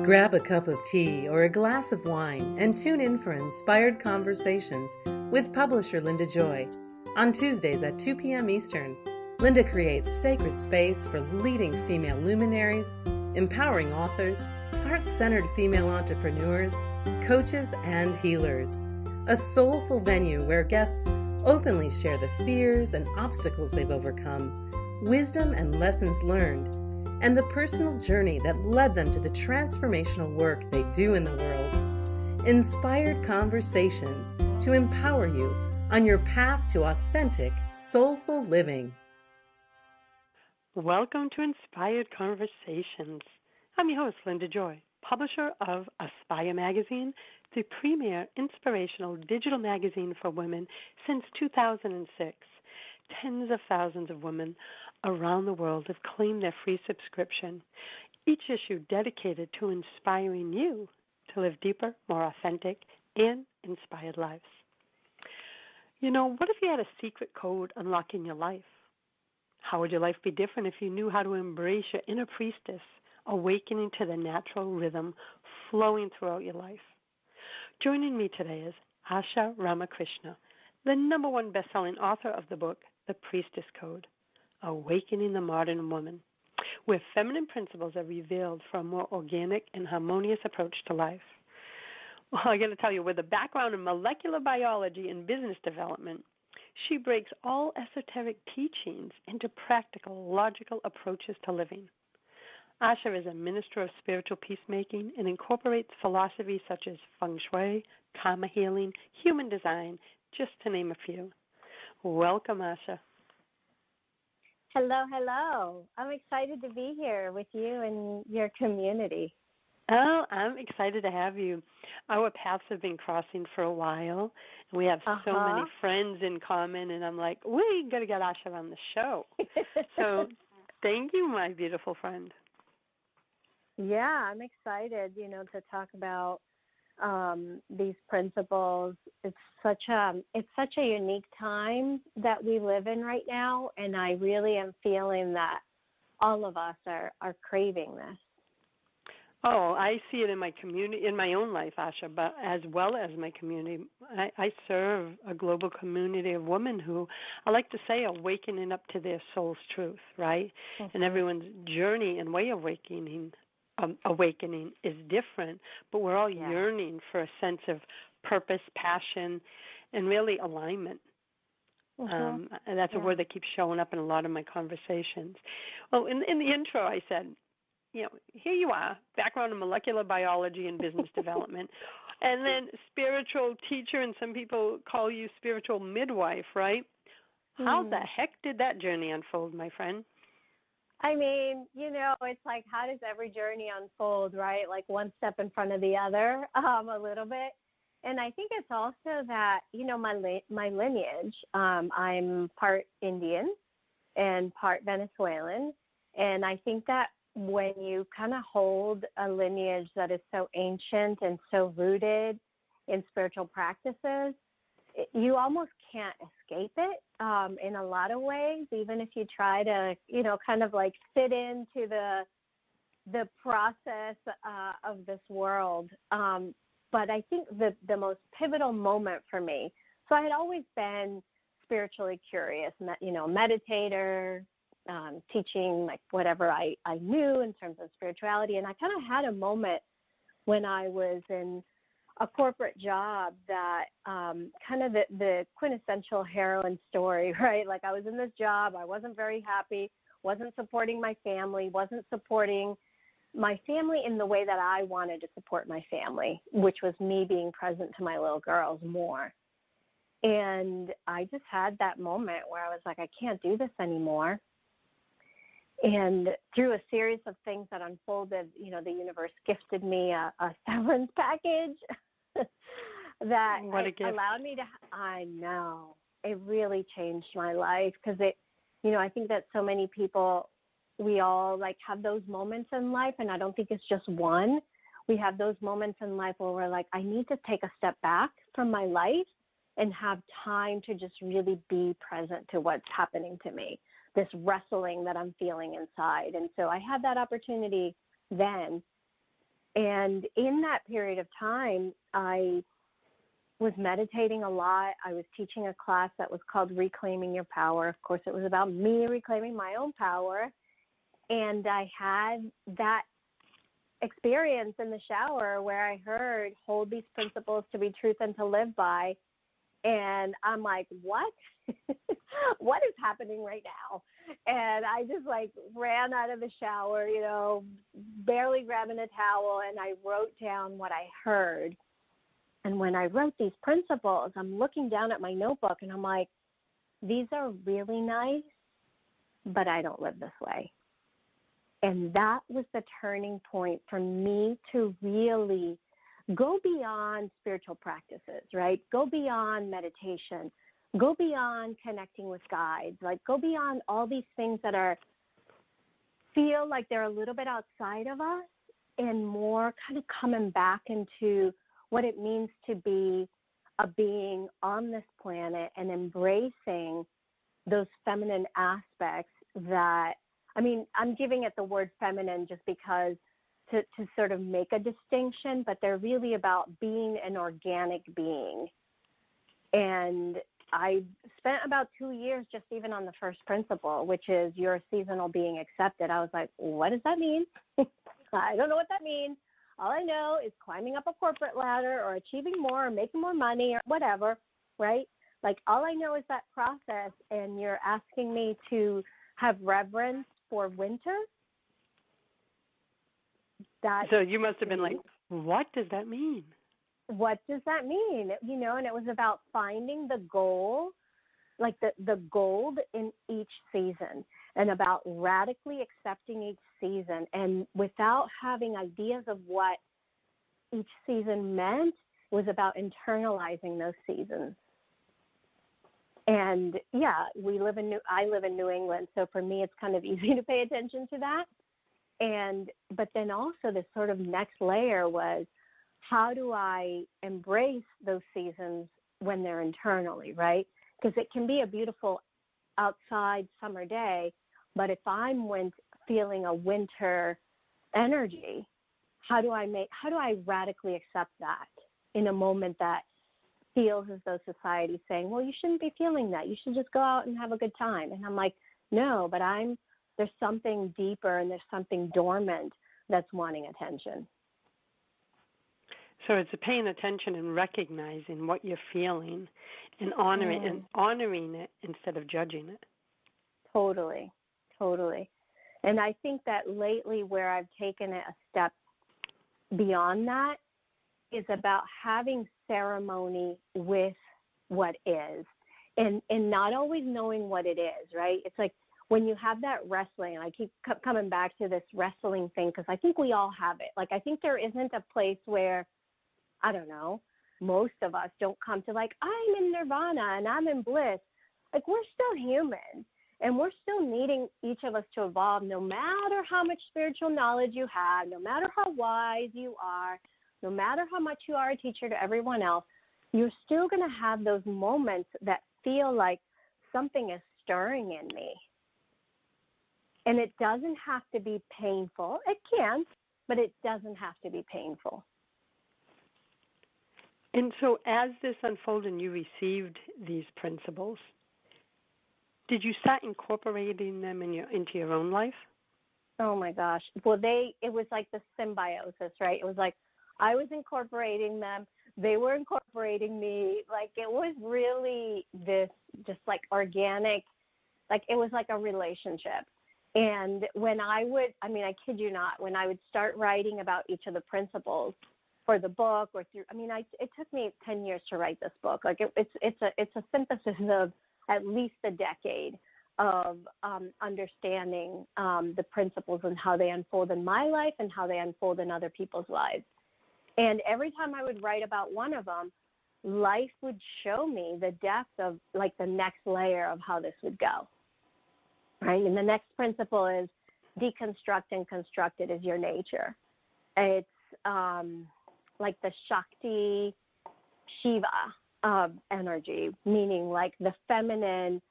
Grab a cup of tea or a glass of wine and tune in for Inspired Conversations with publisher Linda Joy. On Tuesdays at 2 p.m. Eastern, Linda creates sacred space for leading female luminaries, empowering authors, heart-centered female entrepreneurs, coaches, and healers. A soulful venue where guests openly share the fears and obstacles they've overcome, wisdom and lessons learned, and the personal journey that led them to the transformational work they do in the world. Inspired Conversations to empower you on your path to authentic, soulful living. Welcome to Inspired Conversations. I'm your host, Linda Joy, publisher of Aspire Magazine, the premier inspirational digital magazine for women since 2006. Tens of thousands of women around the world have claimed their free subscription, each issue dedicated to inspiring you to live deeper, more authentic, and inspired lives. You know, what if you had a secret code unlocking your life? How would your life be different if you knew how to embrace your inner priestess, awakening to the natural rhythm flowing throughout your life? Joining me today is Asha Ramakrishna, the #1 best-selling author of the book, The Priestess Code, Awakening the Modern Woman, where feminine principles are revealed for a more organic and harmonious approach to life. Well, I got to tell you, with a background in molecular biology and business development, she breaks all esoteric teachings into practical, logical approaches to living. Asha is a minister of spiritual peacemaking and incorporates philosophies such as feng shui, karma healing, human design, just to name a few. Welcome, Asha. Hello, hello. I'm excited to be here with you and your community. Oh, I'm excited to have you. Our paths have been crossing for a while, and we have so many friends in common, and I'm like, we got to get Asha on the show. So thank you, my beautiful friend. Yeah, I'm excited, to talk about these principles. It's such a unique time that we live in right now, and I really am feeling that all of us are craving this. Oh, I see it in my community, in my own life, Asha, but as well as my community. I serve a global community of women who, I like to say, are wakening up to their soul's truth, right? Mm-hmm. And everyone's journey and way of awakening is different, but we're all yearning for a sense of purpose, passion, and really alignment. Mm-hmm. And that's a word that keeps showing up in a lot of my conversations. Well, in the intro, I said, here you are, background in molecular biology and business development, and then spiritual teacher, and some people call you spiritual midwife, right? How the heck did that journey unfold, my friend? I mean, it's like, how does every journey unfold, right? Like one step in front of the other, a little bit. And I think it's also that, my lineage, I'm part Indian and part Venezuelan. And I think that when you kind of hold a lineage that is so ancient and so rooted in spiritual practices, you almost can't escape it in a lot of ways, even if you try to, kind of like fit into the process of this world. But I think the most pivotal moment for me, so I had always been spiritually curious, meditator, teaching like whatever I knew in terms of spirituality. And I kind of had a moment when I was in a corporate job that kind of the quintessential heroine story, right? Like I was in this job, I wasn't very happy, wasn't supporting my family, wasn't supporting my family in the way that I wanted to support my family, which was me being present to my little girls more. And I just had that moment where I was like, I can't do this anymore. And through a series of things that unfolded, the universe gifted me a severance package that allowed me to, I know, it really changed my life because I think that so many people, we all like have those moments in life, and I don't think it's just one. We have those moments in life where we're like, I need to take a step back from my life and have time to just really be present to what's happening to me, this wrestling that I'm feeling inside. And so I had that opportunity then. And in that period of time, I was meditating a lot. I was teaching a class that was called Reclaiming Your Power. Of course, it was about me reclaiming my own power. And I had that experience in the shower where I heard, hold these principles to be truth and to live by. And I'm like, what? What is happening right now? And I just like ran out of the shower, barely grabbing a towel, and I wrote down what I heard. And when I wrote these principles, I'm looking down at my notebook and I'm like, these are really nice, but I don't live this way. And that was the turning point for me to really go beyond spiritual practices, right? Go beyond meditation. Go beyond connecting with guides. Like, go beyond all these things that feel like they're a little bit outside of us, and more kind of coming back into what it means to be a being on this planet and embracing those feminine aspects that, I'm giving it the word feminine just because to sort of make a distinction, but they're really about being an organic being. And I spent about 2 years just even on the first principle, which is you're a seasonal being accepted. I was like, what does that mean? I don't know what that means. All I know is climbing up a corporate ladder or achieving more or making more money or whatever, right? Like, all I know is that process, and you're asking me to have reverence for winter? So you must have been like, what does that mean? What does that mean? And it was about finding the goal, like the gold in each season, and about radically accepting each season. And without having ideas of what each season meant, was about internalizing those seasons. And yeah, I live in New England, so for me it's kind of easy to pay attention to that. But then also this sort of next layer was, how do I embrace those seasons when they're internally, right? Because it can be a beautiful outside summer day, but if I'm feeling a winter energy, how do I radically accept that in a moment that feels as though society's saying, well, you shouldn't be feeling that. You should just go out and have a good time. And I'm like, no, but there's something deeper and there's something dormant that's wanting attention. So it's paying attention and recognizing what you're feeling and honoring it instead of judging it. Totally. And I think that lately where I've taken it a step beyond that is about having ceremony with what is, and not always knowing what it is, right? It's like when you have that wrestling, and I keep coming back to this wrestling thing because I think we all have it. Like, I think there isn't a place where, I don't know, most of us don't come to like, I'm in nirvana and I'm in bliss. Like, we're still human, and we're still needing each of us to evolve, no matter how much spiritual knowledge you have, no matter how wise you are, no matter how much you are a teacher to everyone else. You're still going to have those moments that feel like something is stirring in me. And it doesn't have to be painful. It can, but it doesn't have to be painful. And so as this unfolded and you received these principles, did you start incorporating them into your own life? Oh, my gosh. Well, it was like the symbiosis, right? It was like I was incorporating them. They were incorporating me. Like, it was really this just like organic, like it was like a relationship. And when I kid you not, when I would start writing about each of the principles for the book or through, it took me 10 years to write this book. Like, it's a synthesis of at least a decade of understanding the principles and how they unfold in my life and how they unfold in other people's lives. And every time I would write about one of them, life would show me the depth of like the next layer of how this would go. Right? And the next principle is deconstruct and construct it as your nature. It's like the Shakti Shiva energy, meaning like the feminine,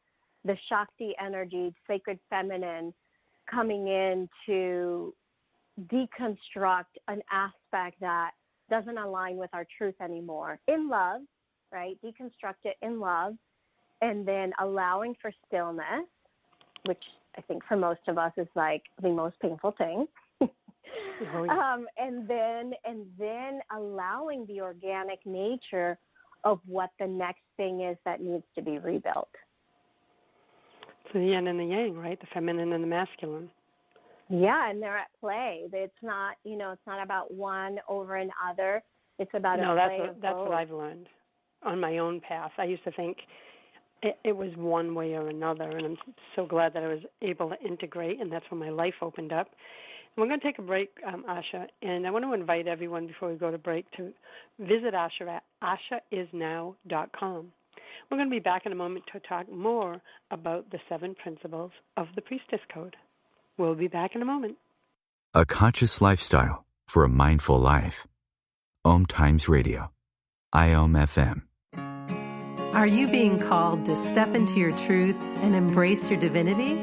the Shakti energy, sacred feminine, coming in to deconstruct an aspect that doesn't align with our truth anymore in love, right? Deconstruct it in love, and then allowing for stillness, which I think for most of us is like the most painful thing. Oh, yeah. And then allowing the organic nature of what the next thing is that needs to be rebuilt. So the yin and the yang, right? The feminine and the masculine. Yeah, and they're at play. It's not, it's not about one over another. It's about a play. No, that's what I've learned on my own path. I used to think it was one way or another, and I'm so glad that I was able to integrate, and that's when my life opened up. And we're going to take a break, Asha, and I want to invite everyone before we go to break to visit Asha at ashaisnow.com. We're going to be back in a moment to talk more about the 7 principles of the Priestess Code. We'll be back in a moment. A conscious lifestyle for a mindful life. OMTimes Radio. IOM FM. Are you being called to step into your truth and embrace your divinity?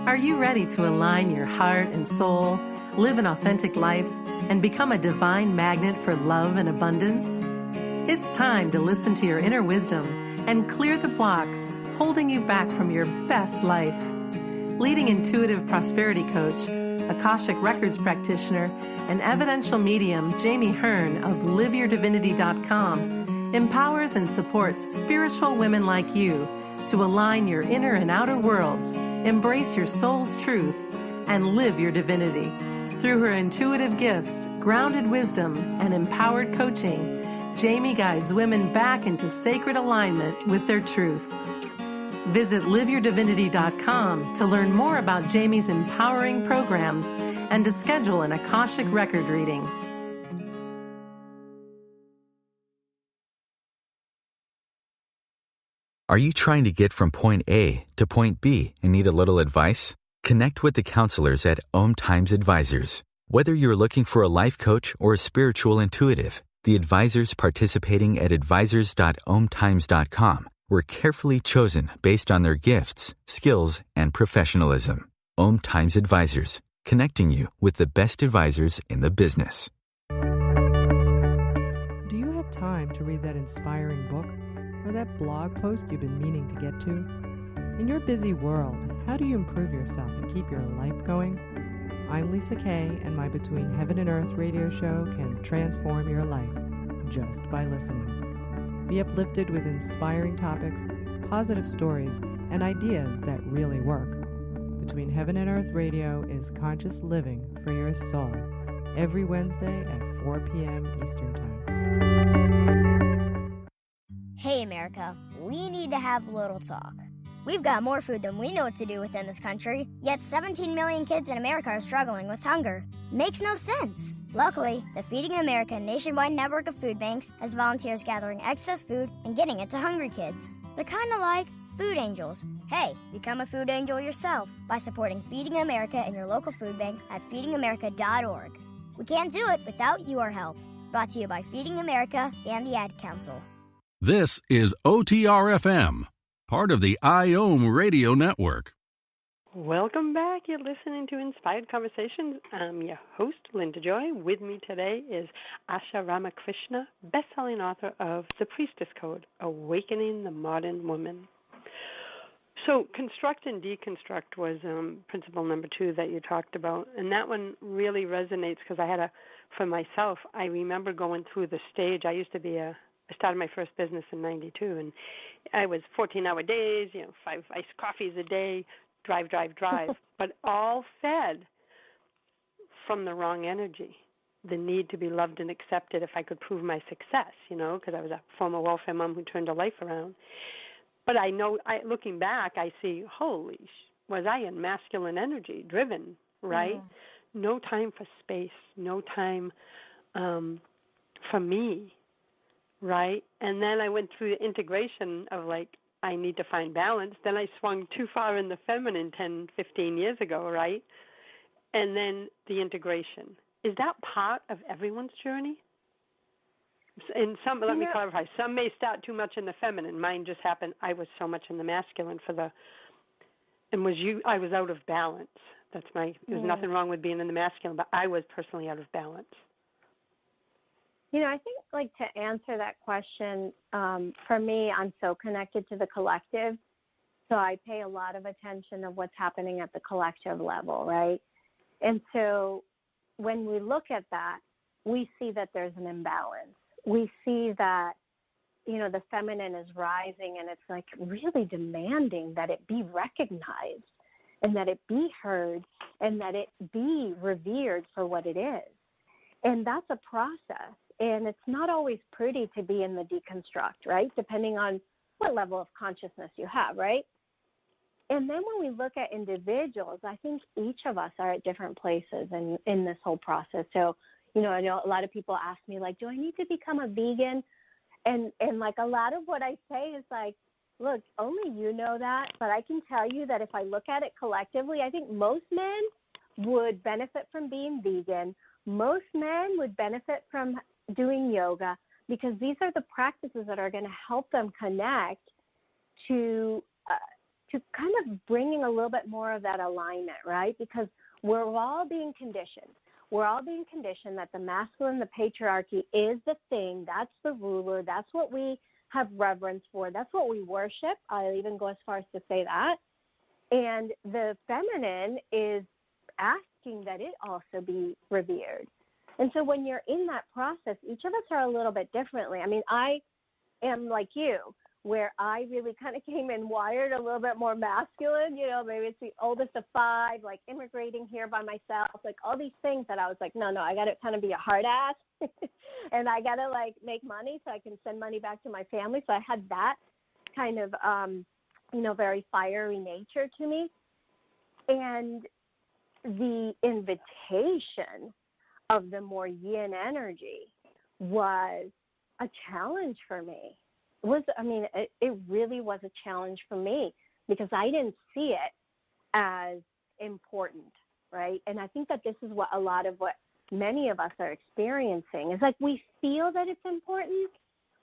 Are you ready to align your heart and soul, live an authentic life, and become a divine magnet for love and abundance? It's time to listen to your inner wisdom and clear the blocks holding you back from your best life. Leading intuitive prosperity coach, Akashic Records practitioner, and evidential medium Jamie Hearn of liveyourdivinity.com empowers and supports spiritual women like you to align your inner and outer worlds, embrace your soul's truth, and live your divinity. Through her intuitive gifts, grounded wisdom, and empowered coaching, Jamie guides women back into sacred alignment with their truth. Visit liveyourdivinity.com to learn more about Jamie's empowering programs and to schedule an Akashic record reading. Are you trying to get from point A to point B and need a little advice? Connect with the counselors at OMTimes Advisors. Whether you're looking for a life coach or a spiritual intuitive, the advisors participating at advisors.omtimes.com were carefully chosen based on their gifts, skills, and professionalism. OMTimes Advisors, connecting you with the best advisors in the business. Do you have time to read that inspiring book or that blog post you've been meaning to get to? In your busy world, how do you improve yourself and keep your life going? I'm Lisa Kay, and my Between Heaven and Earth radio show can transform your life just by listening. Be uplifted with inspiring topics, positive stories, and ideas that really work. Between Heaven and Earth Radio is conscious living for your soul, every Wednesday at 4 p.m. Eastern Time. Hey, America, we need to have a little talk. We've got more food than we know what to do with in this country, yet 17 million kids in America are struggling with hunger. Makes no sense. Luckily, the Feeding America nationwide network of food banks has volunteers gathering excess food and getting it to hungry kids. They're kind of like food angels. Hey, become a food angel yourself by supporting Feeding America in your local food bank at feedingamerica.org. We can't do it without your help. Brought to you by Feeding America and the Ad Council. This is OTR-FM, part of the IOM Radio Network. Welcome back. You're listening to Inspired Conversations. I'm your host, Linda Joy. With me today is Asha Ramakrishna, best-selling author of The Priestess Code, Awakening the Modern Woman. So construct and deconstruct was principle number 2 that you talked about, and that one really resonates because for myself, I remember going through the stage. I started my first business in 92, and I was 14-hour days, 5 iced coffees a day, drive, but all fed from the wrong energy, the need to be loved and accepted if I could prove my success, because I was a former welfare mom who turned a life around. But I know, looking back, I see, was I in masculine energy, driven, right? Yeah. No time for space, no time for me. Right? And then I went through the integration of I need to find balance. Then I swung too far in the feminine 10, 15 years ago, right? And then the integration. Is that part of everyone's journey? And let me clarify. Some may start too much in the feminine. Mine just happened. I was so much in the masculine I was out of balance. There's nothing wrong with being in the masculine, but I was personally out of balance. I think, like, to answer that question, for me, I'm so connected to the collective, so I pay a lot of attention of what's happening at the collective level, right? And so when we look at that, we see that there's an imbalance. We see that, the feminine is rising, and it's, like, really demanding that it be recognized and that it be heard and that it be revered for what it is. And that's a process. And it's not always pretty to be in the deconstruct, right, depending on what level of consciousness you have, right? And then when we look at individuals, I think each of us are at different places in this whole process. So, I know a lot of people ask me, like, do I need to become a vegan? And like, a lot of what I say is like, look, only you know that, but I can tell you that if I look at it collectively, I think most men would benefit from being vegan. Most men would benefit from doing yoga, because these are the practices that are going to help them connect to kind of bringing a little bit more of that alignment, right? Because we're all being conditioned. We're all being conditioned that the masculine, the patriarchy is the thing. That's the ruler. That's what we have reverence for. That's what we worship. I'll even go as far as to say that. And the feminine is asking that it also be revered. And so when you're in that process, each of us are a little bit differently. I mean, I am like you, where I really kind of came in wired a little bit more masculine, maybe it's the oldest of 5, like immigrating here by myself, like all these things that I was like, no, I got to kind of be a hard ass and I got to like make money so I can send money back to my family. So I had that kind of, very fiery nature to me. And the invitation of the more yin energy was a challenge for me. It really was a challenge for me, because I didn't see it as important, right? And I think that this is what many of us are experiencing. It's like we feel that it's important.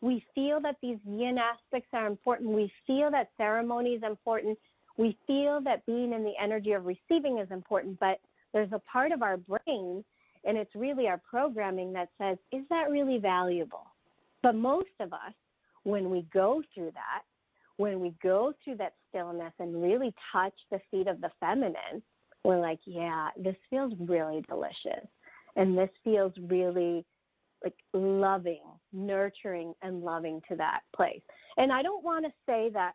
We feel that these yin aspects are important. We feel that ceremony is important. We feel that being in the energy of receiving is important, but there's a part of our brain, and it's really our programming, that says, is that really valuable? But most of us, when we go through that, when we go through that stillness and really touch the feet of the feminine, we're like, yeah, this feels really delicious. And this feels really like loving, nurturing, and loving to that place. And I don't want to say that,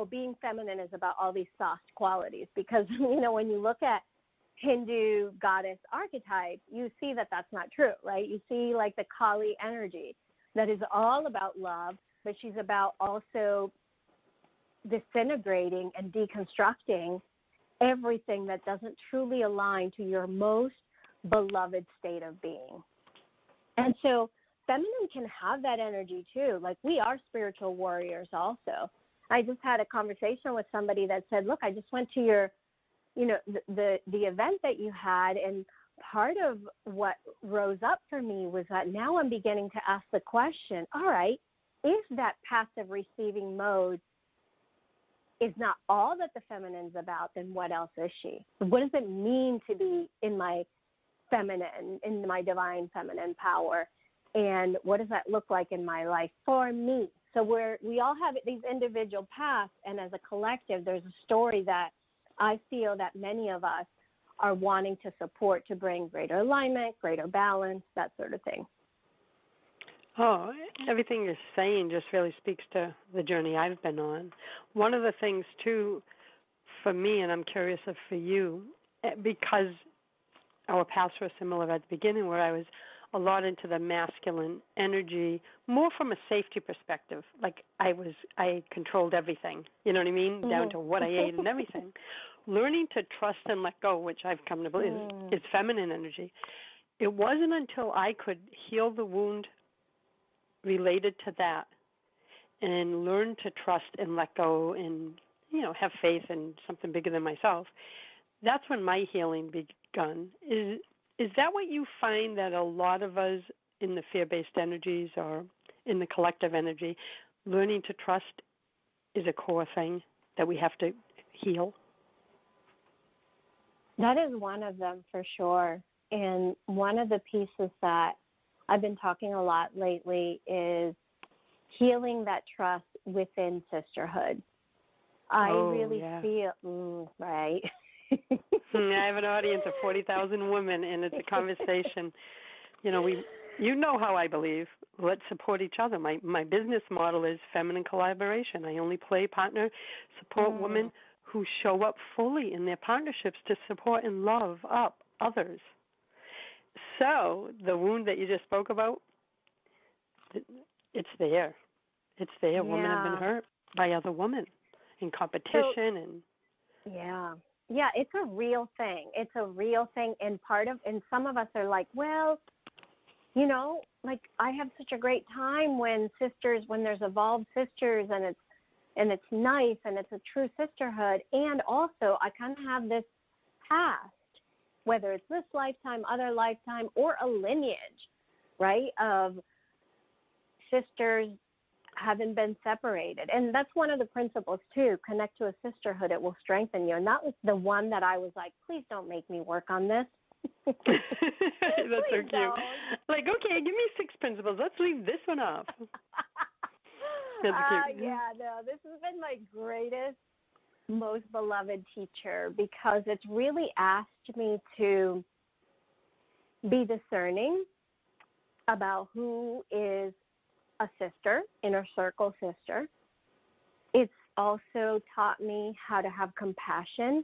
being feminine is about all these soft qualities, because, when you look at Hindu goddess archetypes, you see that that's not true, right? You see like the Kali energy that is all about love, but she's about also disintegrating and deconstructing everything that doesn't truly align to your most beloved state of being. And so feminine can have that energy too. Like, we are spiritual warriors also. I just had a conversation with somebody that said, look, I just went to your, the event that you had, and part of what rose up for me was that now I'm beginning to ask the question, all right, if that passive receiving mode is not all that the feminine's about, then what else is she? What does it mean to be in my feminine, in my divine feminine power? And what does that look like in my life for me? So we all have these individual paths, and as a collective, there's a story that I feel that many of us are wanting to support to bring greater alignment, greater balance, that sort of thing. Oh, everything you're saying just really speaks to the journey I've been on. One of the things, too, for me, and I'm curious if for you, because our paths were similar at the beginning, where I was a lot into the masculine energy, more from a safety perspective. Like I controlled everything, you know what I mean, down to what I ate and everything. Learning to trust and let go, which I've come to believe is feminine energy. It wasn't until I could heal the wound related to that and learn to trust and let go and, have faith in something bigger than myself. That's when my healing begun. Is that what you find, that a lot of us in the fear-based energies or in the collective energy, learning to trust is a core thing that we have to heal? That is one of them for sure. And one of the pieces that I've been talking a lot lately is healing that trust within sisterhood. I really feel, right. I have an audience of 40,000 women, and it's a conversation. You know how I believe. Let's support each other. My business model is feminine collaboration. I only play partner, support women who show up fully in their partnerships to support and love up others. So the wound that you just spoke about, it's there. It's there. Yeah. Women have been hurt by other women in competition Yeah, it's a real thing. It's a real thing, and some of us are like, well, like I have such a great time when there's evolved sisters, and it's nice, and it's a true sisterhood, and also I kind of have this past, whether it's this lifetime, other lifetime, or a lineage, right, of sisters haven't been separated. And that's one of the principles, too. Connect to a sisterhood. It will strengthen you. And that was the one that I was like, please don't make me work on this. That's so cute. Don't. Like, okay, give me 6 principles. Let's leave this one off. That's cute. This has been my greatest, most beloved teacher, because it's really asked me to be discerning about who is a sister, inner circle sister. It's also taught me how to have compassion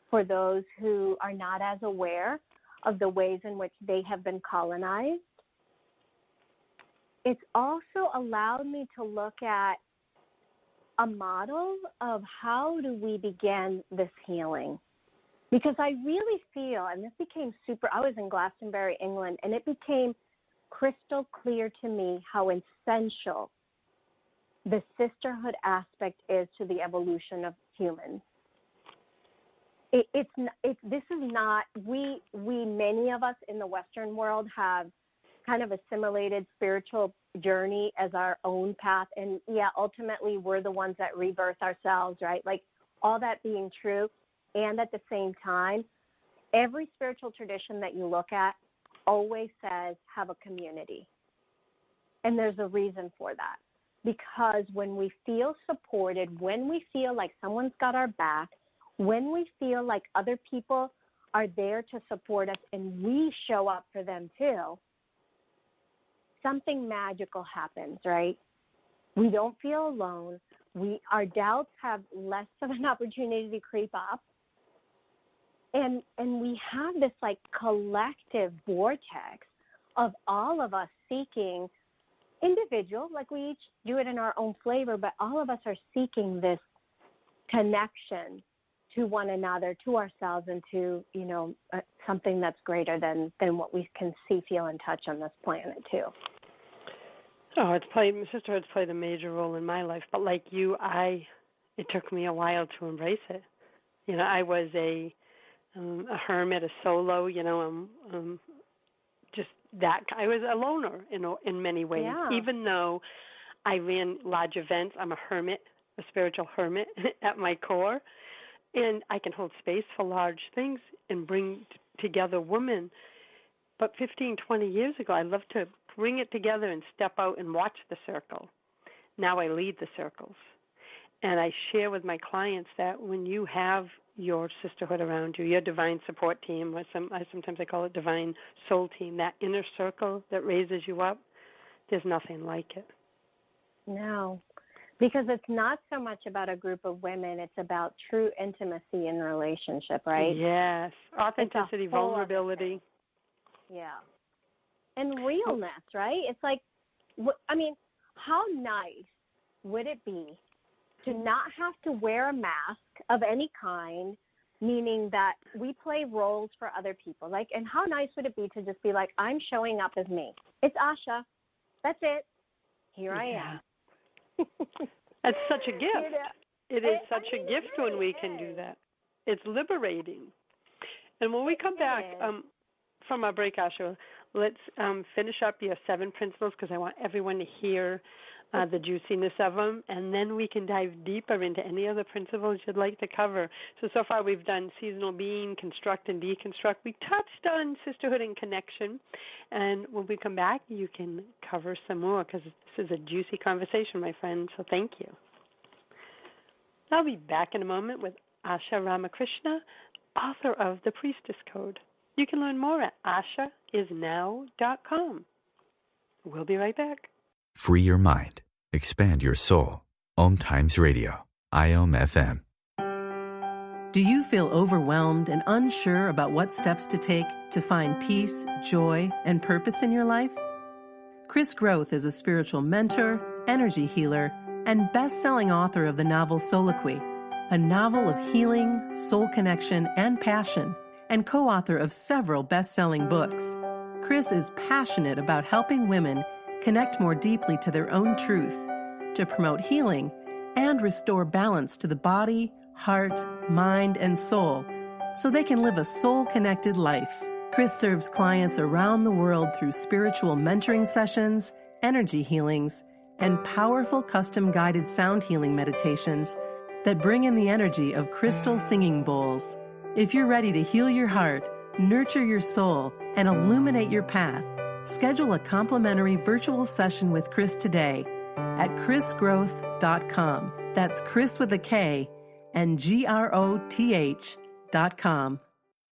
for those who are not as aware of the ways in which they have been colonized. It's also allowed me to look at a model of how do we begin this healing. Because I really feel, and this became I was in Glastonbury, England, and it became crystal clear to me how essential the sisterhood aspect is to the evolution of humans. Many of us in the Western world have kind of assimilated spiritual journey as our own path. And ultimately we're the ones that rebirth ourselves, right? Like all that being true. And at the same time, every spiritual tradition that you look at always says have a community. And there's a reason for that. Because when we feel supported, when we feel like someone's got our back, when we feel like other people are there to support us and we show up for them too, something magical happens, right? We don't feel alone. Our doubts have less of an opportunity to creep up. And we have this like collective vortex of all of us seeking individual, like we each do it in our own flavor, but all of us are seeking this connection to one another, to ourselves, and to, something that's greater than what we can see, feel, and touch on this planet too. Oh, sisterhood's played a major role in my life, but like you, it took me a while to embrace it. I was a hermit, a solo, just that. I was a loner, in many ways. Yeah. Even though I ran large events, I'm a hermit, a spiritual hermit at my core, and I can hold space for large things and bring together women. But 15, 20 years ago, I loved to bring it together and step out and watch the circle. Now I lead the circles. And I share with my clients that when you have your sisterhood around you, your divine support team, sometimes I call it divine soul team, that inner circle that raises you up, there's nothing like it. No, because it's not so much about a group of women, it's about true intimacy in relationship, right? Yes, authenticity, vulnerability. Yeah, and realness, right? It's like, how nice would it be to not have to wear a mask of any kind, meaning that we play roles for other people. Like, and how nice would it be to just be like, I'm showing up as me. It's Asha. That's it. Here I am. That's such a gift. It is such a gift when we can do that. It's liberating. And when we come back from our break, Asha, let's finish up your 7 principles, because I want everyone to hear the juiciness of them, and then we can dive deeper into any other principles you'd like to cover. So far we've done seasonal being, construct and deconstruct. We touched on sisterhood and connection, and when we come back, you can cover some more, because this is a juicy conversation, my friend, so thank you. I'll be back in a moment with Asha Ramakrishna, author of The Priestess Code. You can learn more at ashaisnow.com. We'll be right back. Free your mind. Expand your soul. OMTimes Radio. IOM FM. Do you feel overwhelmed and unsure about what steps to take to find peace, joy, and purpose in your life? Chris Groth is a spiritual mentor, energy healer, and best-selling author of the novel Soliloquy, a novel of healing, soul connection, and passion, and co-author of several best-selling books. Chris is passionate about helping women connect more deeply to their own truth, to promote healing, and restore balance to the body, heart, mind, and soul, so they can live a soul-connected life. Chris serves clients around the world through spiritual mentoring sessions, energy healings, and powerful custom-guided sound healing meditations that bring in the energy of crystal singing bowls. If you're ready to heal your heart, nurture your soul, and illuminate your path, schedule a complimentary virtual session with Chris today at chrisgrowth.com. That's Chris with a K and GROTH.com.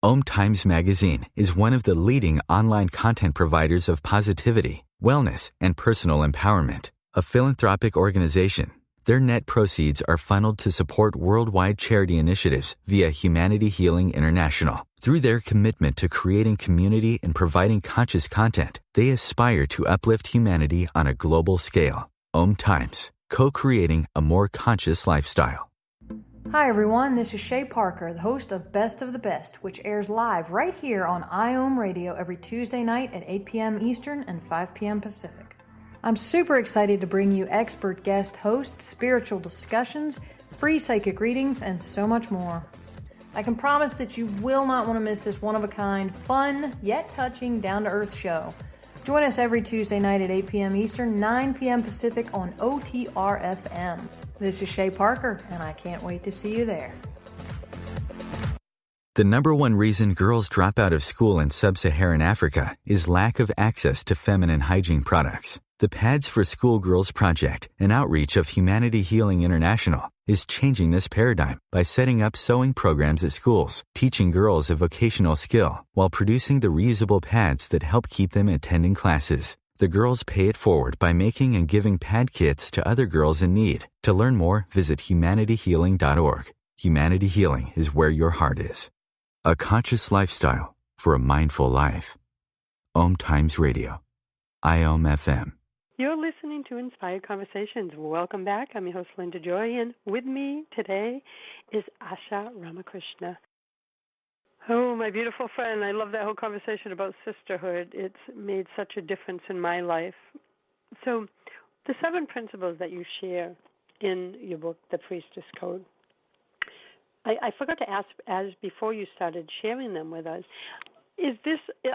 OMTimes Magazine is one of the leading online content providers of positivity, wellness, and personal empowerment. A philanthropic organization, their net proceeds are funneled to support worldwide charity initiatives via Humanity Healing International. Through their commitment to creating community and providing conscious content, they aspire to uplift humanity on a global scale. OMTimes, co-creating a more conscious lifestyle. Hi everyone, this is Shay Parker, the host of Best of the Best, which airs live right here on IOM Radio every Tuesday night at 8 p.m. Eastern and 5 p.m. Pacific. I'm super excited to bring you expert guest hosts, spiritual discussions, free psychic readings, and so much more. I can promise that you will not want to miss this one-of-a-kind, fun, yet touching, down-to-earth show. Join us every Tuesday night at 8 p.m. Eastern, 9 p.m. Pacific on OTR-FM. This is Shay Parker, and I can't wait to see you there. The number one reason girls drop out of school in sub-Saharan Africa is lack of access to feminine hygiene products. The Pads for Schoolgirls Project, an outreach of Humanity Healing International, is changing this paradigm by setting up sewing programs at schools, teaching girls a vocational skill, while producing the reusable pads that help keep them attending classes. The girls pay it forward by making and giving pad kits to other girls in need. To learn more, visit humanityhealing.org. Humanity Healing is where your heart is. A conscious lifestyle for a mindful life. OMTimes Radio. IOM FM. You're listening to Inspired Conversations. Welcome back. I'm your host, Linda Joy, and with me today is Asha Ramakrishna. Oh, my beautiful friend, I love that whole conversation about sisterhood. It's made such a difference in my life. So the 7 principles that you share in your book, The Priestess Code, I forgot to ask, as before you started sharing them with us,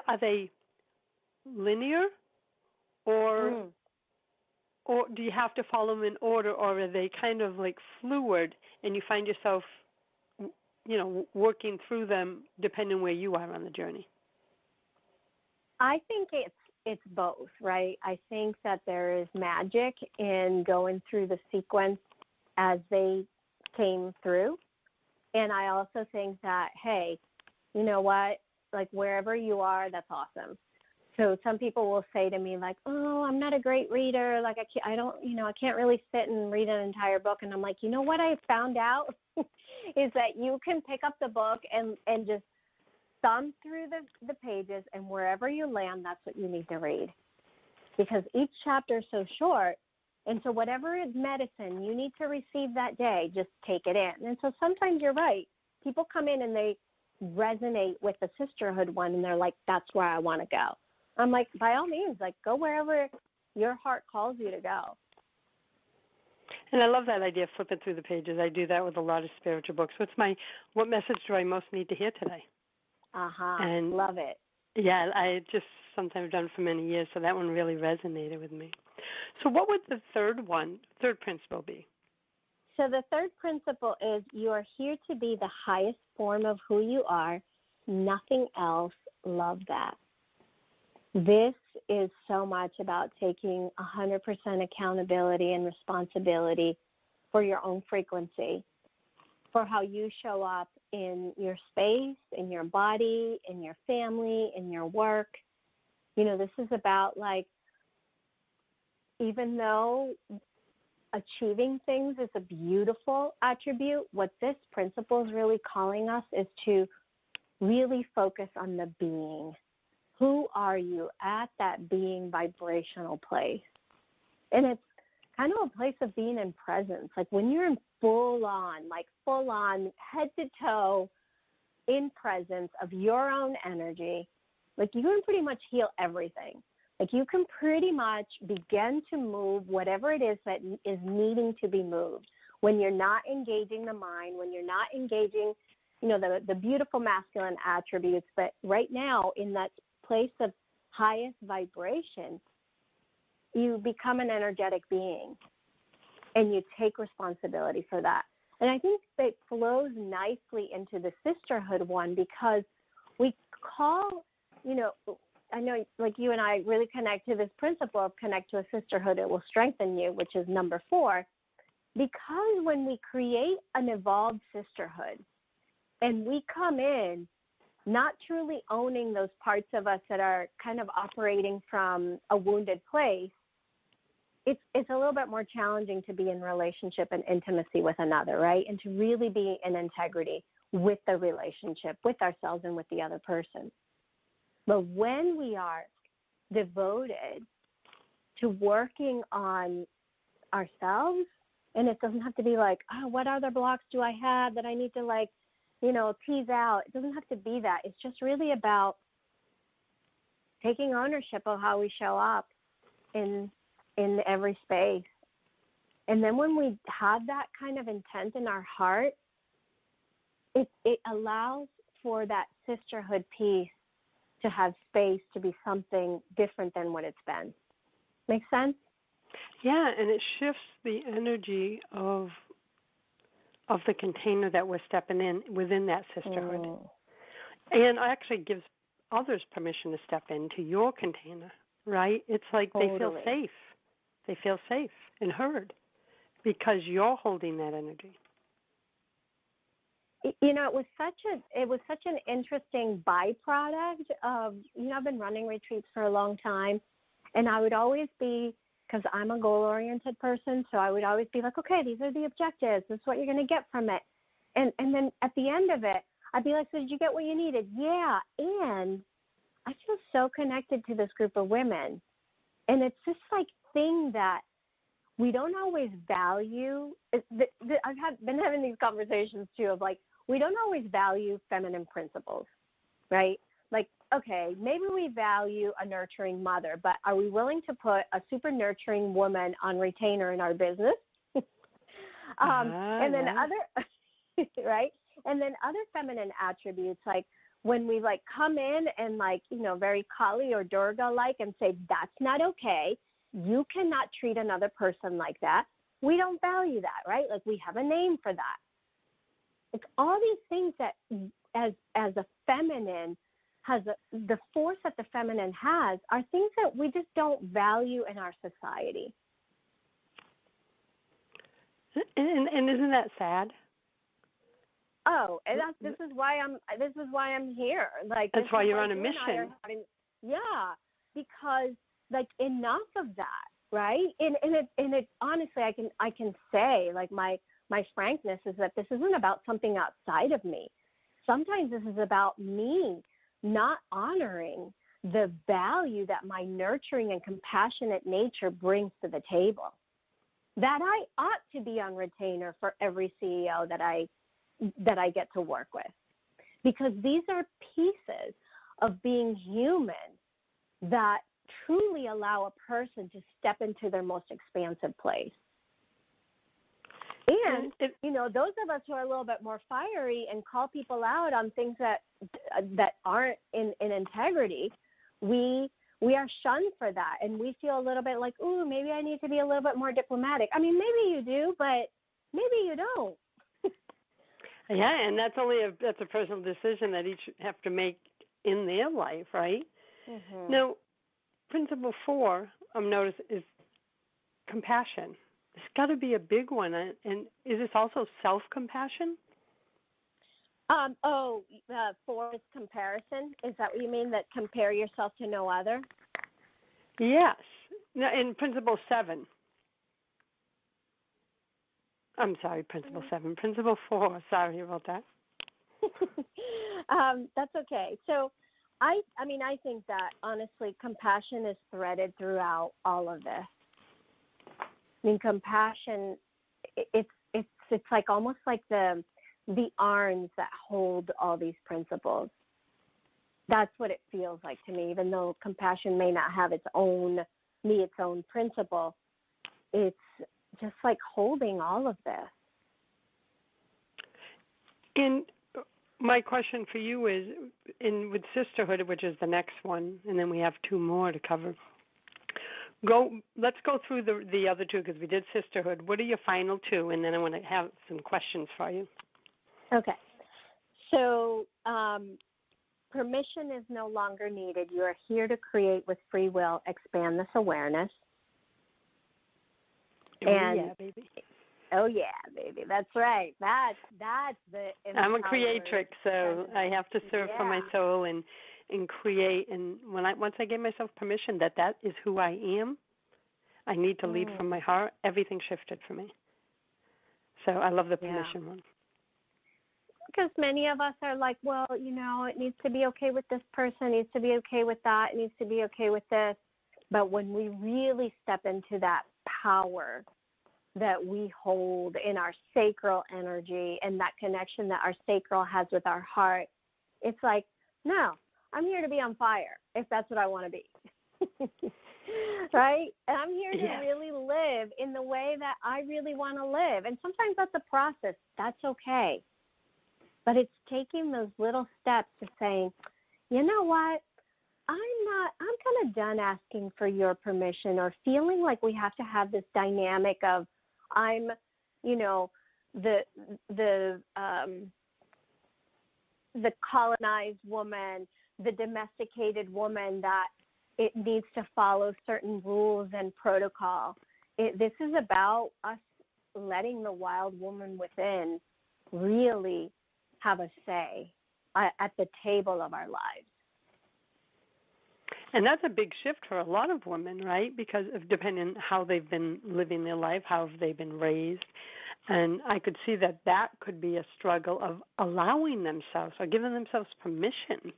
are they linear or do you have to follow them in order, or are they kind of like fluid and you find yourself, working through them depending where you are on the journey? I think it's both, right? I think that there is magic in going through the sequence as they came through. And I also think that, hey, you know what? Like wherever you are, that's awesome. So some people will say to me like, oh, I'm not a great reader. Like I can't really sit and read an entire book. And I'm like, you know what I found out is that you can pick up the book and just thumb through the pages, and wherever you land, that's what you need to read. Because each chapter is so short, and so whatever is medicine you need to receive that day, just take it in. And so sometimes you're right. People come in and they resonate with the sisterhood one, and they're like, that's where I want to go. I'm like, by all means, like go wherever your heart calls you to go. And I love that idea of flipping through the pages. I do that with a lot of spiritual books. What message do I most need to hear today? And love it. Yeah, I just sometimes done for many years, so that one really resonated with me. So what would the third principle be? So the third principle is you are here to be the highest form of who you are, nothing else. Love that. This is so much about taking 100% accountability and responsibility for your own frequency, for how you show up in your space, in your body, in your family, in your work. This is about, like, even though achieving things is a beautiful attribute, what this principle is really calling us is to really focus on the being. Who are you at that being vibrational place? And it's kind of a place of being in presence. Like when you're in full on, head to toe in presence of your own energy, like you can pretty much heal everything. Like you can pretty much begin to move whatever it is that is needing to be moved. When you're not engaging the mind, when you're not engaging, the beautiful masculine attributes, but right now in that place of highest vibration, you become an energetic being and you take responsibility for that. And I think that flows nicely into the sisterhood one, because we call, I know like you and I really connect to this principle of connect to a sisterhood, it will strengthen you, which is number 4, because when we create an evolved sisterhood and we come in not truly owning those parts of us that are kind of operating from a wounded place, it's a little bit more challenging to be in relationship and intimacy with another, right? And to really be in integrity with the relationship, with ourselves and with the other person. But when we are devoted to working on ourselves, and it doesn't have to be like, oh, what other blocks do I have that I need to tease out? It doesn't have to be that. It's just really about taking ownership of how we show up in every space. And then when we have that kind of intent in our heart, it allows for that sisterhood piece to have space to be something different than what it's been. Make sense? Yeah, and it shifts the energy of the container that we're stepping in within that sisterhood. And actually gives others permission to step into your container, right? It's like They feel safe. They feel safe and heard because you're holding that energy. It was such an interesting byproduct of, I've been running retreats for a long time, and I would always be, because I'm a goal-oriented person, so I would always be like, okay, these are the objectives. This is what you're going to get from it. And then at the end of it, I'd be like, so did you get what you needed? Yeah, and I feel so connected to this group of women. And it's this, thing that we don't always value. I've been having these conversations, too, of, we don't always value feminine principles, right? Okay, maybe we value a nurturing mother, but are we willing to put a super nurturing woman on retainer in our business? And then other, right? And then other feminine attributes, when we come in and very Kali or Durga-like and say, that's not okay. You cannot treat another person like that. We don't value that, right? We have a name for that. It's all these things that as a feminine has the force that the feminine has are things that we just don't value in our society. And isn't that sad? Oh, and this is why I'm here. That's why you're on a mission. Because enough of that, right? And it honestly, I can say my frankness is that this isn't about something outside of me. Sometimes this is about me not honoring the value that my nurturing and compassionate nature brings to the table. That I ought to be on retainer for every CEO that I get to work with. Because these are pieces of being human that truly allow a person to step into their most expansive place. And, those of us who are a little bit more fiery and call people out on things that aren't in integrity, we we are shunned for that, and we feel a little bit like, ooh, maybe I need to be a little bit more diplomatic. I mean, maybe you do, but maybe you don't. Yeah, and that's a personal decision that each have to make in their life, right? Mm-hmm. Now, principle 4, I've is compassion. It's got to be a big one. And is this also self-compassion? 4 is comparison. Is that what you mean, that compare yourself to no other? Yes. Now, in principle 7. I'm sorry, principle 7. Principle 4. Sorry about that. That's okay. So I think that, honestly, compassion is threaded throughout all of this. I mean, compassion, it's like almost like the arms that hold all these principles. That's what it feels like to me, even though compassion may not have its own principle. It's just like holding all of this. And my question for you is, with sisterhood, which is the next one, and then we have 2 more to cover. Let's go through the other 2, because we did sisterhood. What are your final 2? And then I want to have some questions for you. Okay. So permission is no longer needed. You are here to create with free will. Expand this awareness. Yeah, baby. Oh, yeah, baby. That's right. That's the I'm a creatrix, so I have to serve for my soul and create. And once I give myself permission that is who I am, I need to lead from my heart, everything shifted for me. So I love the permission one. Because many of us are like, well, it needs to be okay with this person, it needs to be okay with that, it needs to be okay with this. But when we really step into that power that we hold in our sacral energy and that connection that our sacral has with our heart, it's like, no, I'm here to be on fire if that's what I want to be. Right? And I'm here to really live in the way that I really want to live. And sometimes that's a process. That's okay. But it's taking those little steps to saying, you know what? I'm kind of done asking for your permission or feeling like we have to have this dynamic of I'm, the colonized woman, the domesticated woman that it needs to follow certain rules and protocol. This is about us letting the wild woman within really have a say at the table of our lives. And that's a big shift for a lot of women, right? Because of depending on how they've been living their life, how have they been raised. And I could see that could be a struggle of allowing themselves or giving themselves permission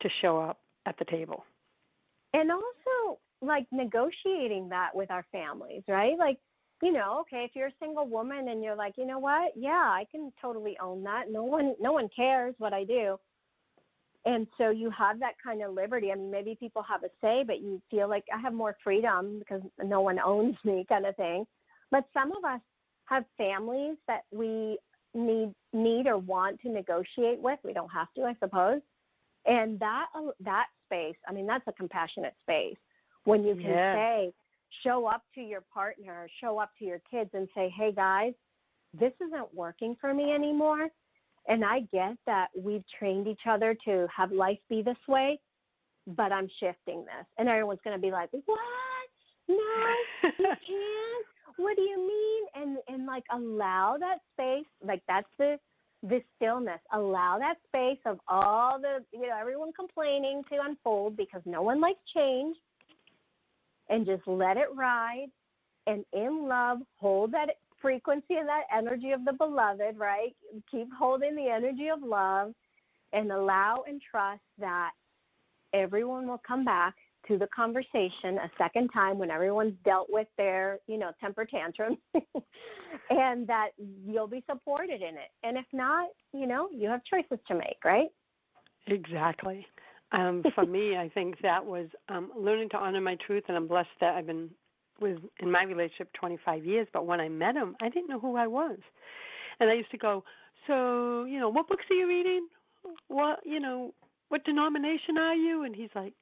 to show up at the table. And also, like, negotiating that with our families, right? Like, okay, if you're a single woman and you're like, you know what? Yeah, I can totally own that. No one cares what I do. And so you have that kind of liberty. I mean, maybe people have a say, but you feel like I have more freedom because no one owns me kind of thing. But some of us have families that we need or want to negotiate with. We don't have to, I suppose. And that space, I mean, that's a compassionate space when you can say, show up to your partner, show up to your kids and say, hey, guys, this isn't working for me anymore. And I get that we've trained each other to have life be this way, but I'm shifting this. And everyone's going to be like, what? No, you can't. What do you mean? And like, allow that space. Like, that's the stillness. Allow that space of all the, everyone complaining to unfold because no one likes change. And just let it ride. And in love, hold that frequency and that energy of the beloved, right? Keep holding the energy of love and allow and trust that everyone will come back to the conversation a second time when everyone's dealt with their, temper tantrum and that you'll be supported in it. And if not, you have choices to make, right? Exactly. For me, I think that was learning to honor my truth, and I'm blessed that I've been in my relationship 25 years, but when I met him, I didn't know who I was. And I used to go, so, what books are you reading? What denomination are you? And he's like,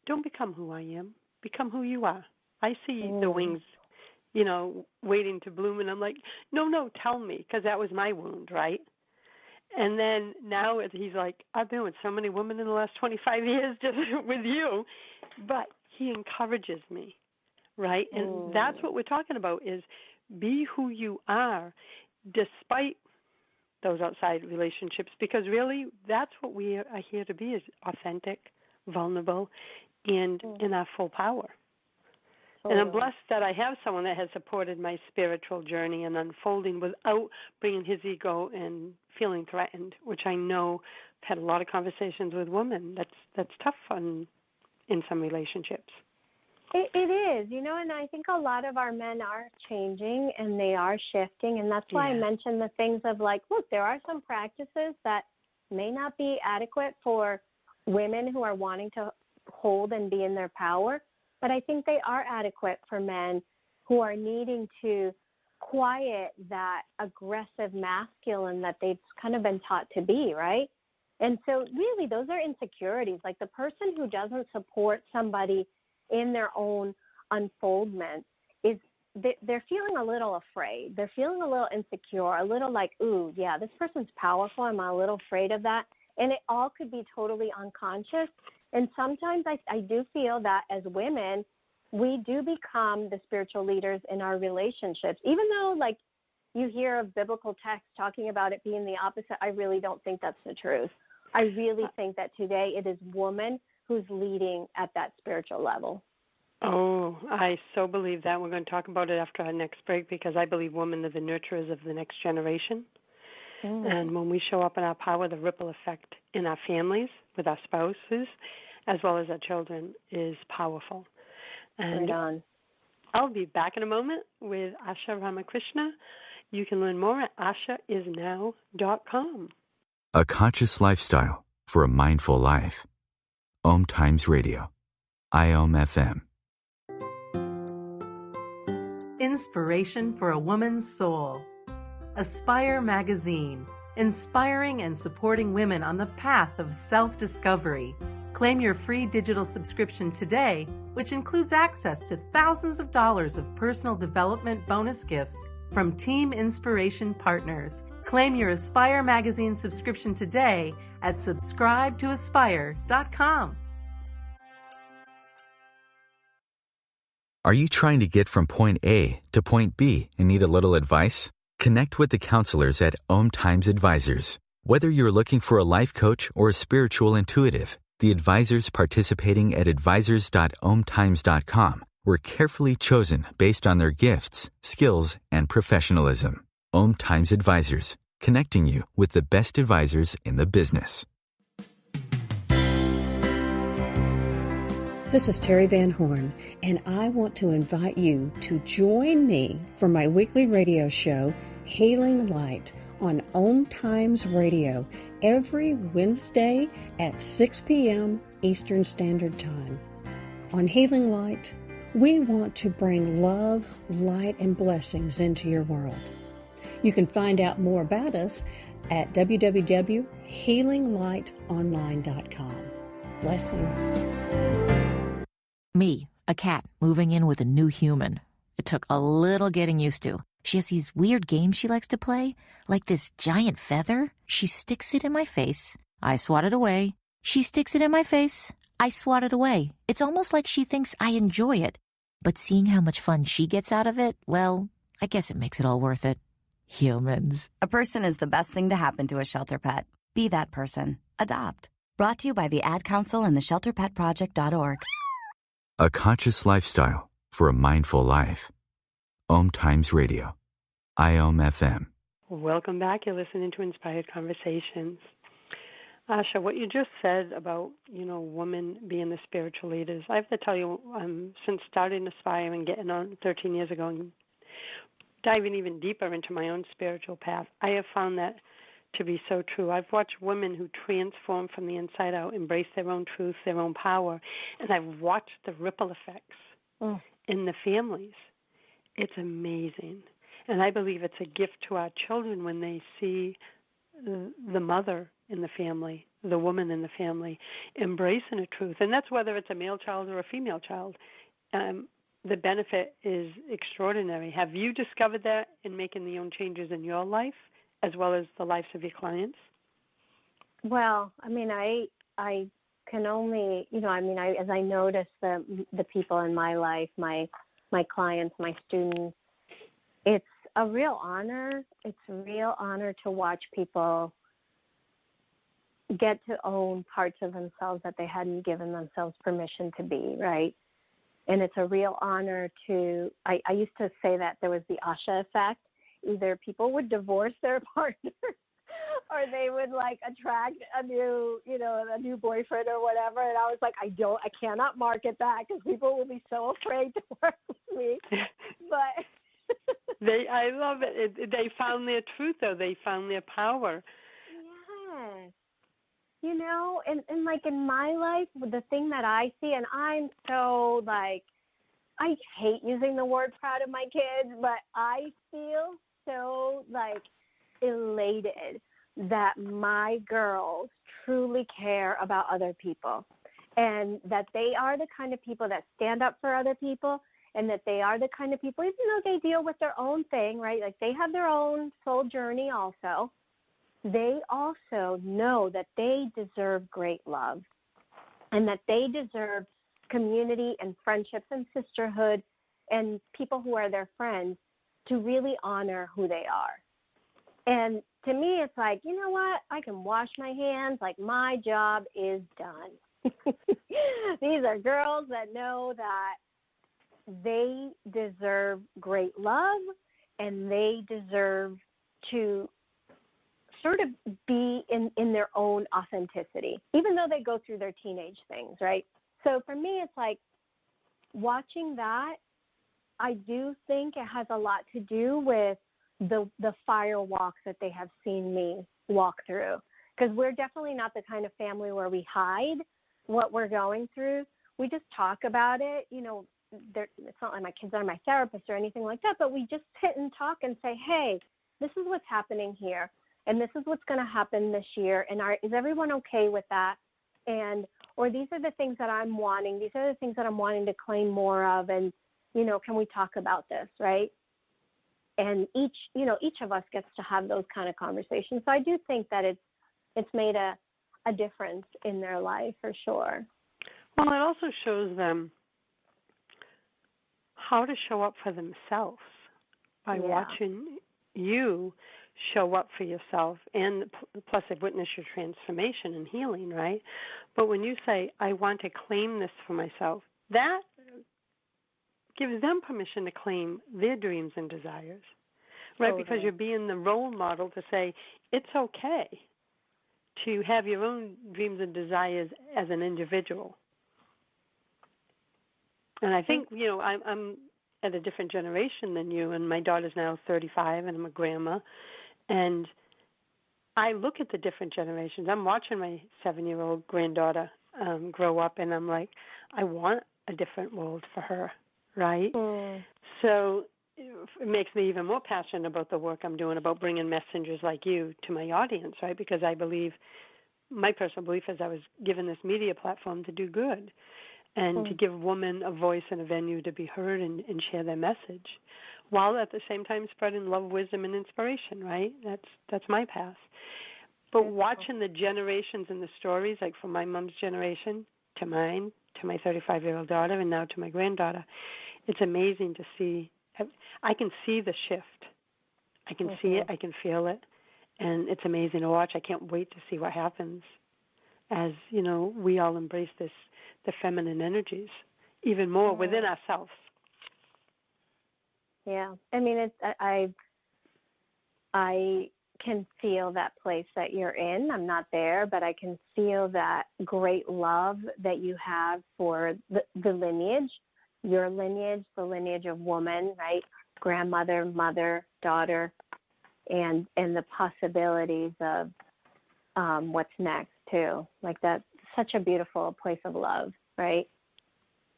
don't become who I am. Become who you are. I see the wings, waiting to bloom, and I'm like, no, tell me, because that was my wound, right? And then now he's like, I've been with so many women in the last 25 years just with you, but he encourages me, right? And that's what we're talking about is be who you are despite those outside relationships, because really that's what we are here to be, is authentic, vulnerable, and in our full power. And I'm blessed that I have someone that has supported my spiritual journey and unfolding without bringing his ego and feeling threatened, which I know I've had a lot of conversations with women. That's tough in some relationships. It is, and I think a lot of our men are changing and they are shifting, and that's why I mentioned the things of like, look, there are some practices that may not be adequate for women who are wanting to hold and be in their power, but I think they are adequate for men who are needing to quiet that aggressive masculine that they've kind of been taught to be, right? And so really those are insecurities. Like the person who doesn't support somebody in their own unfoldment they're feeling a little afraid. They're feeling a little insecure, a little like, ooh, yeah, this person's powerful. I'm a little afraid of that. And it all could be totally unconscious. And sometimes I do feel that as women, we do become the spiritual leaders in our relationships. Even though, like, you hear of biblical texts talking about it being the opposite, I really don't think that's the truth. I really think that today it is woman who's leading at that spiritual level. Oh, I so believe that. We're going to talk about it after our next break, because I believe women are the nurturers of the next generation. And when we show up in our power, the ripple effect in our families, with our spouses, as well as our children, is powerful. And I'll be back in a moment with Asha Ramakrishna. You can learn more at ashaisnow.com. A conscious lifestyle for a mindful life. OMTimes Radio. IOM FM. Inspiration for a woman's soul. Aspire Magazine, inspiring and supporting women on the path of self-discovery. Claim your free digital subscription today, which includes access to thousands of dollars of personal development bonus gifts from Team Inspiration partners. Claim your Aspire Magazine subscription today at subscribetoaspire.com. Are you trying to get from point A to point B and need a little advice? Connect with the counselors at OMTimes Advisors. Whether you're looking for a life coach or a spiritual intuitive, the advisors participating at advisors.omtimes.com were carefully chosen based on their gifts, skills, and professionalism. OMTimes Advisors, connecting you with the best advisors in the business. This is Terry Van Horn, and I want to invite you to join me for my weekly radio show, Hailing Light, on OMTimes Radio, every Wednesday at 6 p.m. Eastern Standard Time. On Hailing Light, we want to bring love, light, and blessings into your world. You can find out more about us at www.healinglightonline.com. Blessings. Me, a cat moving in with a new human. It took a little getting used to. She has these weird games she likes to play, like this giant feather. She sticks it in my face. I swat it away. She sticks it in my face. I swat it away. It's almost like she thinks I enjoy it. But seeing how much fun she gets out of it, well, I guess it makes it all worth it. Humans. A person is the best thing to happen to a shelter pet. Be that person. Adopt. Brought to you by the Ad Council and the ShelterPetProject.org. A conscious lifestyle for a mindful life. OMTimes Radio. IOM FM. Welcome back. You're listening to Inspired Conversations. Asha, what you just said about, women being the spiritual leaders, I have to tell you, since starting Aspire and getting on 13 years ago and diving even deeper into my own spiritual path, I have found that to be so true. I've watched women who transform from the inside out, embrace their own truth, their own power, and I've watched the ripple effects in the families. It's amazing. And I believe it's a gift to our children when they see the mother in the family, the woman in the family, embracing the truth. And that's whether it's a male child or a female child. The benefit is extraordinary. Have you discovered that in making the own changes in your life as well as the lives of your clients? Well, I mean, I can only, as I notice the people in my life, my clients, my students, it's a real honor. It's a real honor to watch people get to own parts of themselves that they hadn't given themselves permission to be, right? And it's a real honor to, I used to say that there was the Asha effect. Either people would divorce their partner or they would attract a new boyfriend or whatever. And I was like, I cannot market that because people will be so afraid to work with me. But I love it. They found their truth, though. They found their power. Yes. And in my life, the thing that I see, and I'm so I hate using the word proud of my kids, but I feel so elated that my girls truly care about other people and that they are the kind of people that stand up for other people and that they are the kind of people, even though they deal with their own thing, right? They have their own soul journey also. They also know that they deserve great love and that they deserve community and friendships and sisterhood and people who are their friends to really honor who they are. And to me, it's you know what? I can wash my hands. My job is done. These are girls that know that they deserve great love and they deserve to sort of be in their own authenticity, even though they go through their teenage things, right? So for me, it's watching that, I do think it has a lot to do with the fire walks that they have seen me walk through. Because we're definitely not the kind of family where we hide what we're going through. We just talk about it. It's not like my kids are my therapist or anything like that, but we just sit and talk and say, hey, this is what's happening here. And this is what's going to happen this year, and is everyone okay with that? Or these are the things that I'm wanting. These are the things that I'm wanting to claim more of, and, can we talk about this, right? And each of us gets to have those kind of conversations. So I do think that it's made a difference in their life for sure. Well, it also shows them how to show up for themselves by watching you show up for yourself, and plus I've witnessed your transformation and healing, right? But when you say, I want to claim this for myself, that gives them permission to claim their dreams and desires, right? Totally. Because you're being the role model to say, it's okay to have your own dreams and desires as an individual. And I think, I'm at a different generation than you, and my daughter's now 35, and I'm a grandma. And I look at the different generations. I'm watching my 7-year-old granddaughter grow up, and I'm like, I want a different world for her, right? Mm. So it makes me even more passionate about the work I'm doing, about bringing messengers like you to my audience, right? Because I believe, my personal belief is I was given this media platform to do good and to give women a voice and a venue to be heard and share their message, while at the same time spreading love, wisdom, and inspiration, right? That's my path. But watching the generations and the stories, like from my mom's generation to mine, to my 35-year-old daughter, and now to my granddaughter, it's amazing to see. I can see the shift. I can see it. I can feel it. And it's amazing to watch. I can't wait to see what happens as, we all embrace the feminine energies even more within ourselves. Yeah. I mean, I can feel that place that you're in. I'm not there, but I can feel that great love that you have for the lineage, your lineage, the lineage of woman, right? Grandmother, mother, daughter, and the possibilities of what's next too. Like that's such a beautiful place of love, right?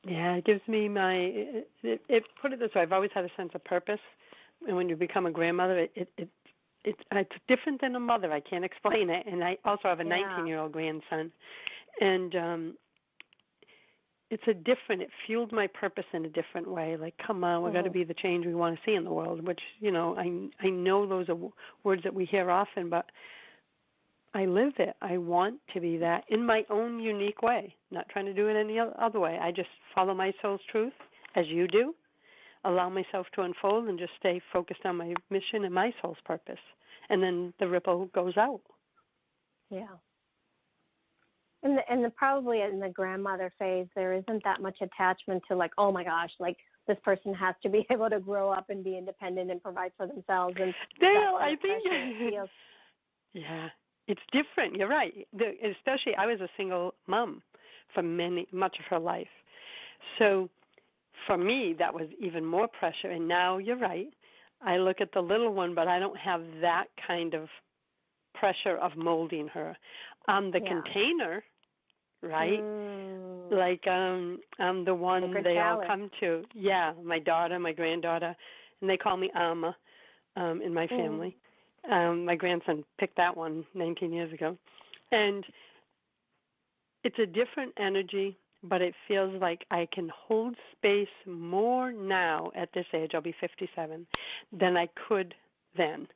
Yeah, it gives me it put it this way, I've always had a sense of purpose, and when you become a grandmother, it it's different than a mother. I can't explain it. And I also have a 19-year-old grandson. And it fueled my purpose in a different way. Like, come on, we've got to be the change we want to see in the world, which, I know those are words that we hear often, but I live it. I want to be that in my own unique way, not trying to do it any other way. I just follow my soul's truth, as you do, allow myself to unfold, and just stay focused on my mission and my soul's purpose. And then the ripple goes out. Yeah. And probably in the grandmother phase, there isn't that much attachment to, like, oh my gosh, like, this person has to be able to grow up and be independent and provide for themselves. And Dale, I think, yeah, it's different. You're right. Especially, I was a single mom for much of her life. So for me, that was even more pressure. And now you're right. I look at the little one, but I don't have that kind of pressure of molding her. I'm the container, right? Like I'm the one they all come to. Yeah, my daughter, my granddaughter, and they call me Amma in my family. My grandson picked that one 19 years ago. And it's a different energy, but it feels like I can hold space more now at this age, I'll be 57, than I could then.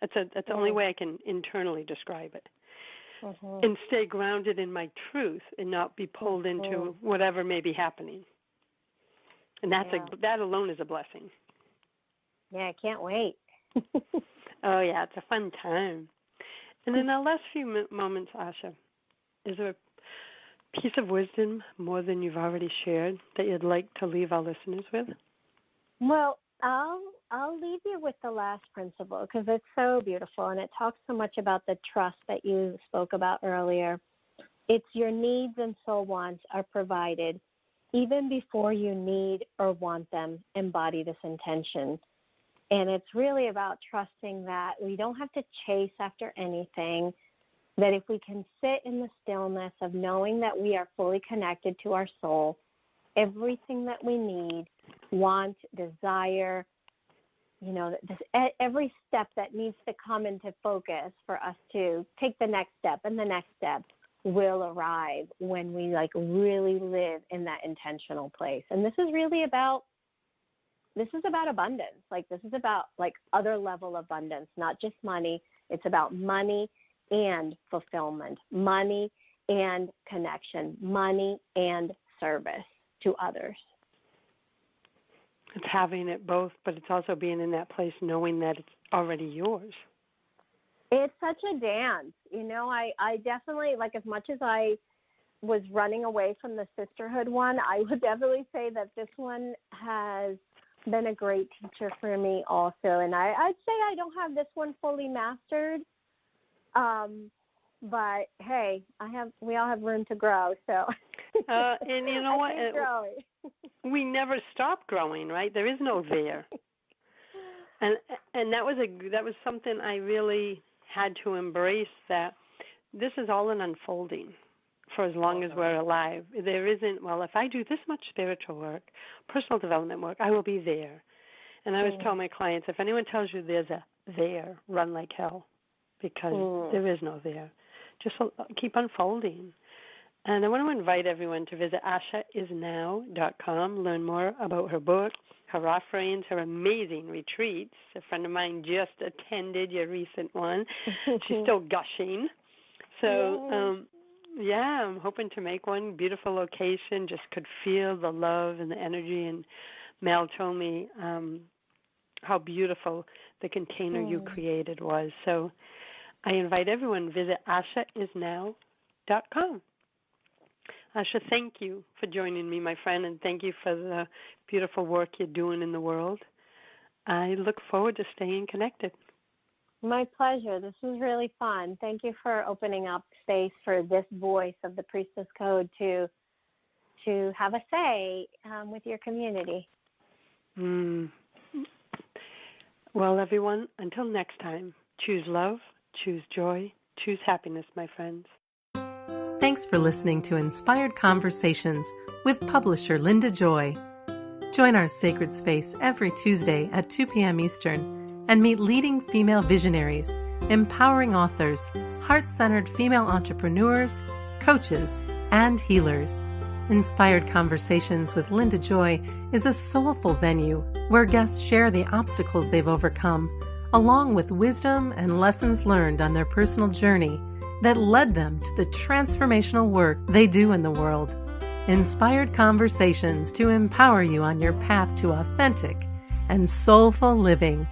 That's the only way I can internally describe it. And stay grounded in my truth and not be pulled into whatever may be happening. And that alone is a blessing. Yeah, I can't wait. Oh, yeah, it's a fun time. And in our last few moments, Asha, is there a piece of wisdom more than you've already shared that you'd like to leave our listeners with? Well, I'll leave you with the last principle because it's so beautiful and it talks so much about the trust that you spoke about earlier. It's your needs and soul wants are provided even before you need or want them. Embody this intention. And it's really about trusting that we don't have to chase after anything, that if we can sit in the stillness of knowing that we are fully connected to our soul, everything that we need, want, desire, every step that needs to come into focus for us to take the next step and the next step will arrive when we really live in that intentional place. And this is about abundance. This is about other level abundance, not just money. It's about money and fulfillment, money and connection, money and service to others. It's having it both, but it's also being in that place knowing that it's already yours. It's such a dance. I definitely, as much as I was running away from the sisterhood one, I would definitely say that this one has been a great teacher for me also. And I'd say I don't have this one fully mastered. But hey, we all have room to grow. So, and you know what? We never stop growing, right? There is no there. And that was something I really had to embrace, that this is all an unfolding for as long as we're alive. There isn't, if I do this much spiritual work, personal development work, I will be there. And I always tell my clients, if anyone tells you there's a there, run like hell, because there is no there. Just keep unfolding. And I want to invite everyone to visit ashaisnow.com, learn more about her book, her offerings, her amazing retreats. A friend of mine just attended your recent one. She's still gushing. So, I'm hoping to make one. Beautiful location, just could feel the love and the energy. And Mel told me how beautiful the container you created was. So I invite everyone to visit ashaisnow.com. Asha, thank you for joining me, my friend, and thank you for the beautiful work you're doing in the world. I look forward to staying connected. My pleasure. This was really fun. Thank you for opening up space for this voice of the Priestess Code to have a say with your community. Well, everyone, until next time, choose love, choose joy, choose happiness, my friends. Thanks for listening to Inspired Conversations with publisher Linda Joy. Join our sacred space every Tuesday at 2 p.m. Eastern and meet leading female visionaries, empowering authors, heart-centered female entrepreneurs, coaches, and healers. Inspired Conversations with Linda Joy is a soulful venue where guests share the obstacles they've overcome, along with wisdom and lessons learned on their personal journey that led them to the transformational work they do in the world. Inspired Conversations to empower you on your path to authentic and soulful living.